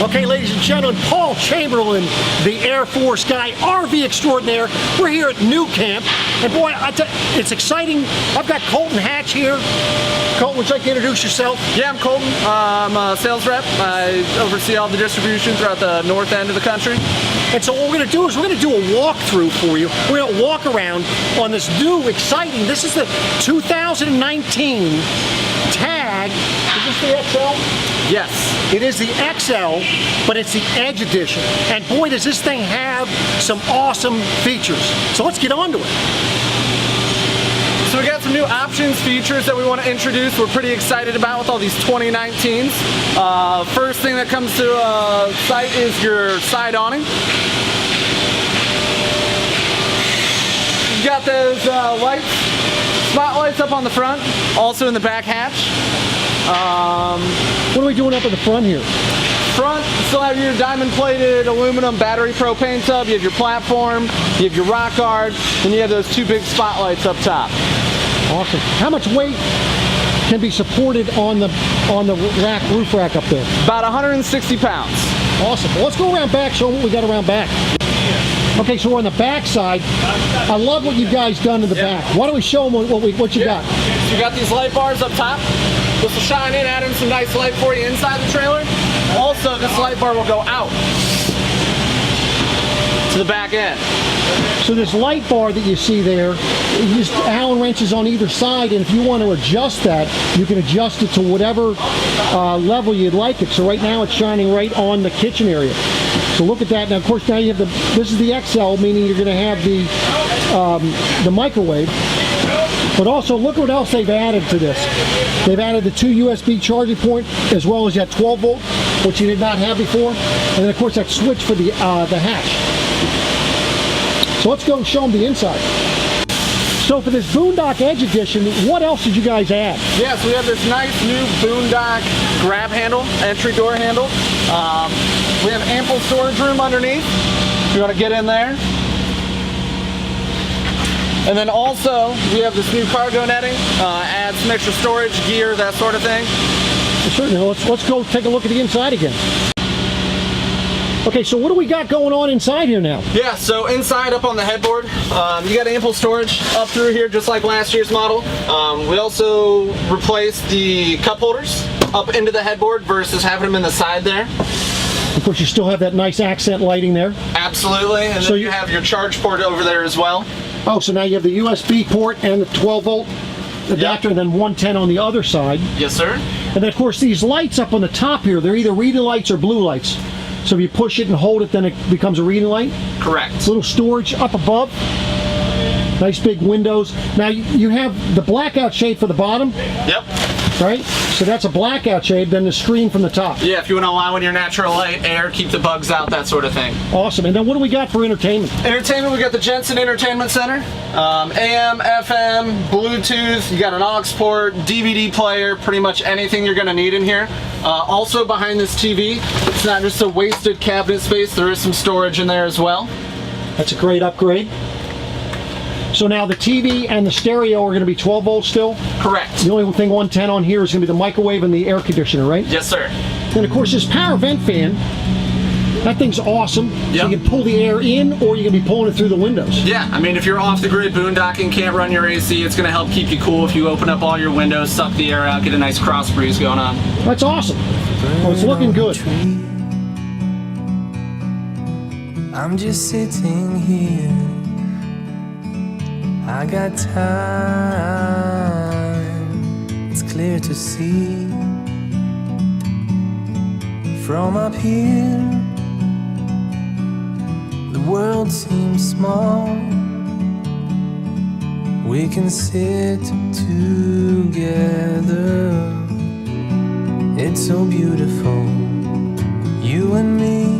Okay, ladies and gentlemen, Paul Chamberlain, the Air Force guy, RV extraordinaire. We're here at NuCamp, and boy, it's exciting. I've got Colton Hatch here. Colton, would you like to introduce yourself? Yeah, I'm Colton. I'm a sales rep. I oversee all the distribution throughout the north end of the country. And so what we're going to do is we're going to do a walkthrough for you. We're going to walk around on this new, exciting, this is the 2019 Tag. Is this the XL? Yes. It is the XL, but it's the Edge Edition. And boy, does this thing have some awesome features. So let's get on to it. So we got some new options, features that we want to introduce. We're pretty excited about with all these 2019s. First thing that comes to sight is your side awning. You've got those lights, spotlights up on the front, also in the back hatch. What are we doing up at the front here? Front, you still have your diamond plated aluminum battery propane tub, you have your platform, you have your rock guard, and you have those two big spotlights up top. Awesome. How much weight can be supported on the roof rack up there? About 160 pounds. Awesome. Well, let's go around back, show them what we got around back. Okay, so we're on the back side. I love what you guys done in the back. Why don't we show them what you got? You got these light bars up top. This will shine in, add in some nice light for you inside the trailer. Also, this light bar will go out to the back end. So this light bar that you see there, you just Allen wrenches on either side, and if you want to adjust that, you can adjust it to whatever level you'd like it. So right now it's shining right on the kitchen area. So look at that. Now, of course, now you have this is the XL, meaning you're going to have the microwave. But also, look what else they've added to this. They've added the 2 USB charging port, as well as that 12 volt, which you did not have before. And then, of course, that switch for the hatch. So let's go and show them the inside. So for this Boondock Edge Edition, what else did you guys add? Yeah, so we have this nice new Boondock grab handle, entry door handle. We have ample storage room underneath if you want to get in there. And then also, we have this new cargo netting, adds some extra storage, gear, that sort of thing. Certainly. Let's go take a look at the inside again. Okay, so what do we got going on inside here now? Yeah, so inside up on the headboard, you got ample storage up through here, just like last year's model. We also replaced the cup holders up into the headboard versus having them in the side there. Of course, you still have that nice accent lighting there. Absolutely, and so then you have your charge port over there as well. Oh, so now you have the USB port and the 12 volt adapter, and then 110 on the other side. Yes, sir. And then, of course, these lights up on the top here, they're either reading lights or blue lights. So if you push it and hold it, then it becomes a reading light. Correct. Little storage up above. Nice big windows. Now you have the blackout shade for the bottom. Yep. Right? So that's a blackout shade, then the screen from the top. Yeah, if you want to allow in your natural light, air, keep the bugs out, that sort of thing. Awesome. And then what do we got for entertainment? Entertainment, we got the Jensen Entertainment Center. AM, FM, Bluetooth, you got an aux port, DVD player, pretty much anything you're going to need in here. Also behind this TV, it's not just a wasted cabinet space, there is some storage in there as well. That's a great upgrade. So now the TV and the stereo are going to be 12 volts still? Correct. The only thing 110 on here is going to be the microwave and the air conditioner, right? Yes, sir. And of course this power vent fan, that thing's awesome. Yep. So you can pull the air in, or you can be pulling it through the windows. Yeah, I mean, if you're off the grid boondocking, can't run your AC, it's going to help keep you cool if you open up all your windows, suck the air out, get a nice cross breeze going on. That's awesome. Well, it's looking good. I'm just sitting here, I got time, it's clear to see. From up here, the world seems small. We can sit together, it's so beautiful, you and me.